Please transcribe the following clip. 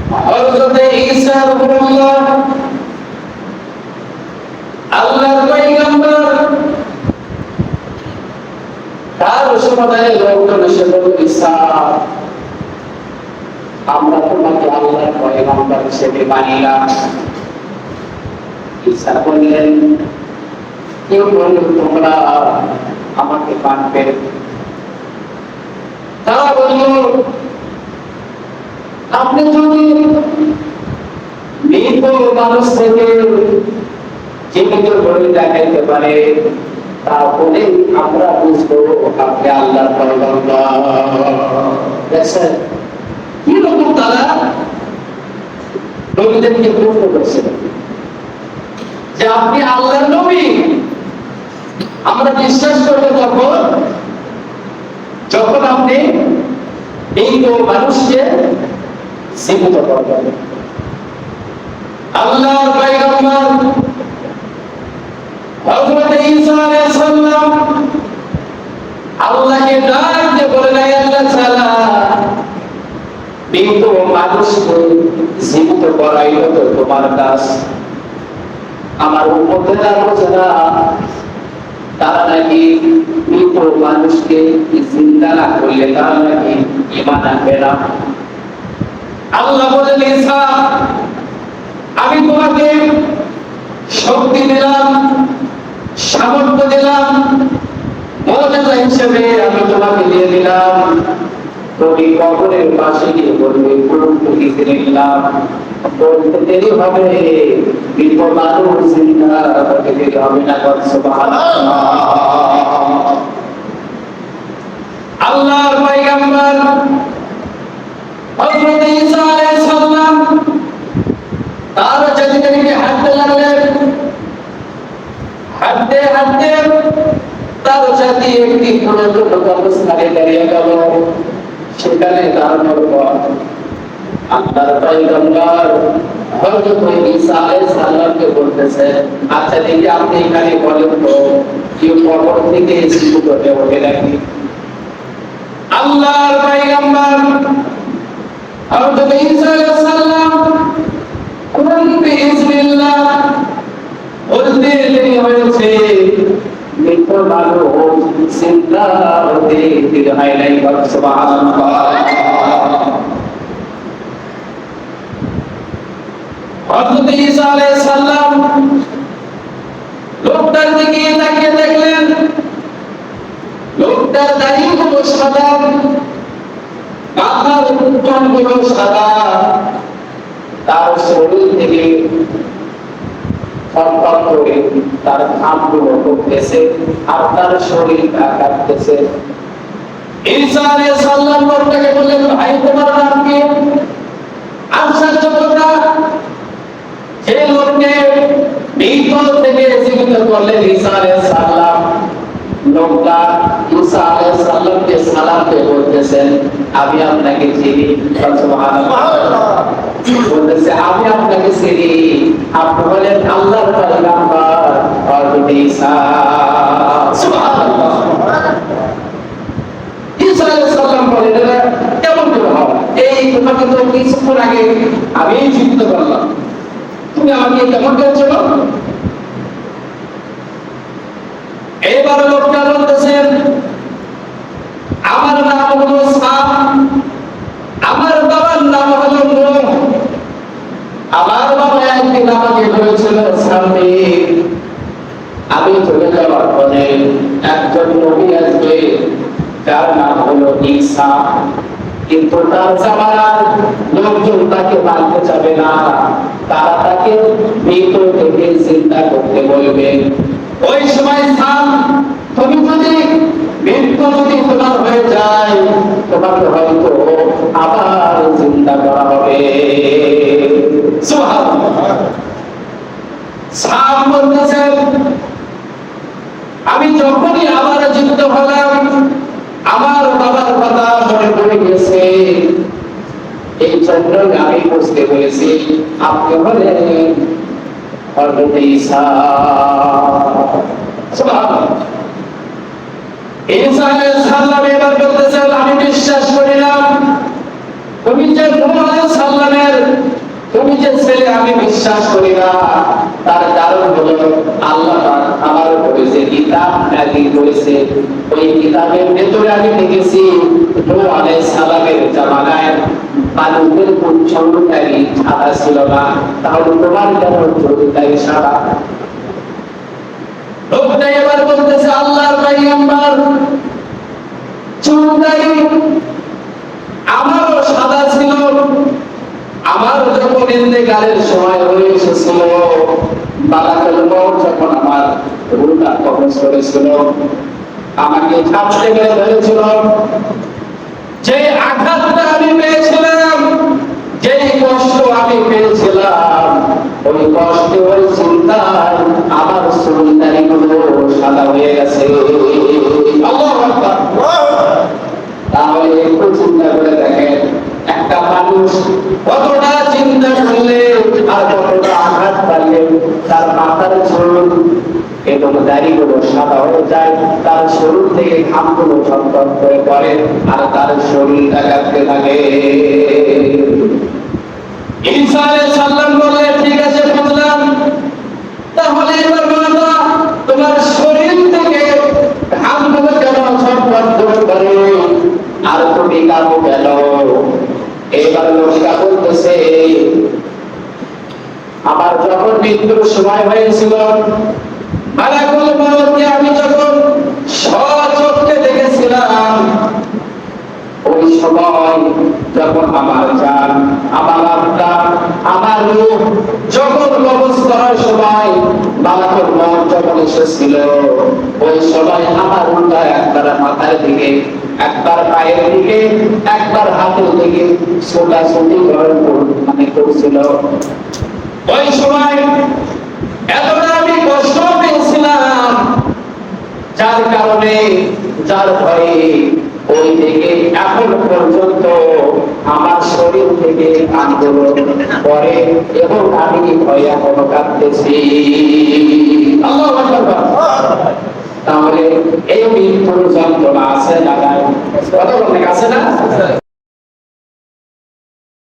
হযরত ঈসা রাসূলুল্লাহ আল্লাহর পয়গম্বর তার সময়ে লোকজন এসে বলল, ঈসা আমরা তোমাকে আল্লাহর পয়গম্বর হিসেবে মানি না। ঈসা বললেন, কেউ বলল তোমরা আমাকে মানবে? তারা বলল, আপনি যদি মৃত মানুষ থেকে জীবিত করে দেখাইতে পারে তাহলে আমরা বুঝবো আপনি আল্লাহর পয়গম্বর। দেখছেন কি রকম তারা নবীদেরকে প্রশ্ন করছে যে আপনি আল্লাহর নবী। আমরা বিশ্বাস করবো যখন আপনি মৃত মানুষকে জীবিত করবেন। আল্লাহর পয়গম্বর হযরত ঈসা আলাইহিস সালাম আল্লাহকে ডাক দিয়ে বলেন, হে আল্লাহ তাআলা, মৃত মানুষকে জীবিত করাই তো তোমার কাজ। আমার উম্মতের আলোচনা তারা নাকি মৃত মানুষকে জিন্দা না করলে তারা নাকি ঈমান আনবে না। আল্লাহ বলেন, ঈসা আমি তোমাকে শক্তি দিলাম, সামর্থ্য দিলাম, মুজিজা হিসেবে আমি তোমাকে দিয়ে দিলাম। তুমি কবরের পাশে গিয়ে বলবে দিলাম, বলতে দেরি হবে, মৃত মানুষ জিন্দা হতে দেরি হবে না। সুবহানাল্লাহ। আল্লাহর পয়গম্বর হযরত ঈসা আলাইহিস সালাম তার যেদিকে হাঁটতে লাগলেন, হাঁটতে হাঁটতে তার সাথে একটি পুরাতন কবরস্থানে দাঁড়িয়ে গেল। সেখানে দাঁড়ানোর পর আল্লাহর পয়গম্বর হযরত ঈসা আলাইহিস সালামকে বলতেছে, আচ্ছা দেখি আপনি এখানে বলেন তো কেউ কবর থেকে জীবিত হয়ে ওঠে নাকি? আল্লাহর পয়গম্বর হযরত ঈসা আলাইহিস সালাম কুল বিইজনিল্লাহ বলতে দেরি হয়েছে, মৃত মানুষ জিন্দা হতে দেরি হয় নাই। সুবহানাল্লাহ। হযরত ঈসা আলাইহিস সালাম লোকটার দিকে তাকিয়ে দেখলেন, লোকটার দাড়িগুলো সাদা, মাথার চুলগুলো সাদা, তার শরীর থেকে ফটফট করে তার ঘামগুলো পড়তেছে আর তার শরীর কাঁপতেছে। ঈসা আলাইহিস সালাম লোকটাকে বললেন, ভাই তোমার নাম কি? আশ্চর্য কথা, যে লোককে মৃত থেকে জীবিত করলেন ঈসা আলাইহিস সালাম, লোকটা ঈসা আলাইহিস সালামকে সালাম দিয়ে বলতেছেন, আমি আপনাকে চিনি। সুবহানাল্লাহ। বলতেছে, আমি আপনাকে চিনি, আপনি বলেন আল্লাহর পয়গম্বর হযরত ঈসা। সুবহানাল্লাহ। ঈসা আলাইহিস সালাম বলেন, কেমন করে হবে? এই তোমাকে তো কিছুক্ষণ আগে আমি জীবিত করলাম, তুমি আমাকে কেমন করে চেনো? এবার লোকটা বলতেছেন, আমার নাম হলো সাম, আমার বাবার নাম হলো নূহ, আমার বাবা একদিন আমাকে বলেছিল সামনে আমি চলে যাওয়ার পরে একজন নবী আসবে যার নাম হলো ঈসা, কিন্তু তার জামানার লোকজন তাকে মানতে চাবে না, তারা তাকে মৃত থেকে চিন্তা করতে বলবে। ওই সময় সাম, তুমি যদি মৃত্যু যদি তোমার হয়ে যায় তোমাকে হয়তো আবার চিন্তা করা হবে। সুবহানাল্লাহ। সাম বলতেছেন, আমি যখনই আবার জীবিত হলাম আমার বাবার কথা মনে পড়ে গেছে, এই জন্য আমি বুঝতে পেরেছি আপনি হলেন হযরত ঈসা। সুবহানাল্লাহ। ঈসা আলাইহিস সালাম এবার বলতেছেন, আমি বিশ্বাস করি না তুমি যে নূহ আলাইহিস সালামের নিজের ছেলে আমি বিশ্বাস করি না। তার কারণ হলো আল্লাহ পাক আমার উপরে যে কিতাব নাযিল করেছে, ওই কিতাবের ভেতরে আমি দেখেছি নূহ আলাইহিস সালামের জামানায় মানুষের চুলদারি সাদা ছিল না, তাহলে তোমার কেন চুলদারি সাদা? লোকটা এবার বলতেছে আল্লাহর পয়গম্বর, চুলদারি আমারও সাদা ছিল, আমার যখন ইন্তেকালের সময় হয়ে এসেছিল, মালাকুল মউত যখন আমার রূহটা কবজ করেছিল, আমাকে ঝাপটে মেরে ধরেছিল, যে আঘাতটা আমি পেয়েছিলাম, যে কষ্ট আমি পেয়েছিলাম, ওই কষ্ট ওই চিন্তায় আমার চুলদারিগুলো সাদা হয়ে গেছে। আল্লাহু আকবার। তাহলে একটু চিন্তা করে দেখেন, একটা মানুষ কতটা চিন্তা করলে আর কতটা আঘাত পাইলে তার মাথার চুল এবং দাড়িগুলো সাদা হয়ে যায়, তার শরীর থেকে ঘামগুলো ঝরঝর করে পড়ে, আর তার শরীরটা কাঁপতে থাকে। ঈসা আলাইহিস সালাম বললেন, ঠিক আছে বুঝলাম, তাহলে এবার বলো তো, তোমার শরীর থেকে ঘামগুলো কেন ঝরঝর করে আর তুমি কাঁপো কেন? এবার লোকটা বলতেছে, আমার যখন মৃত্যুর সময় হয়েছিল, মালাকুল মউতকে আমি যখন সচক্ষে দেখেছিলাম, ওই সময় যখন আমার জান, আমার আত্মা, আমার রূহ যখন কবজ করার সময় মালাকুল মউত যখন এসেছিল, ওই সময় আমার রূহটা একবার মাথার দিকে, একবার পায়ের দিকে, একবার হাতের দিকে ছোটাছুটি করছিল। ওই সময় এতটা আমি কষ্ট পেয়েছিলাম, যার কারণে, যার ভয়ে ওই থেকে এখন পর্যন্ত আমার শরীর থেকে আন্দোলন করে এবং আমি ভয়ে এখনো কাঁদতেছি। আল্লাহু আকবার। তাহলে এই মৃত্যুর যন্ত্রণা আছে না? কথা বলতে আছে না?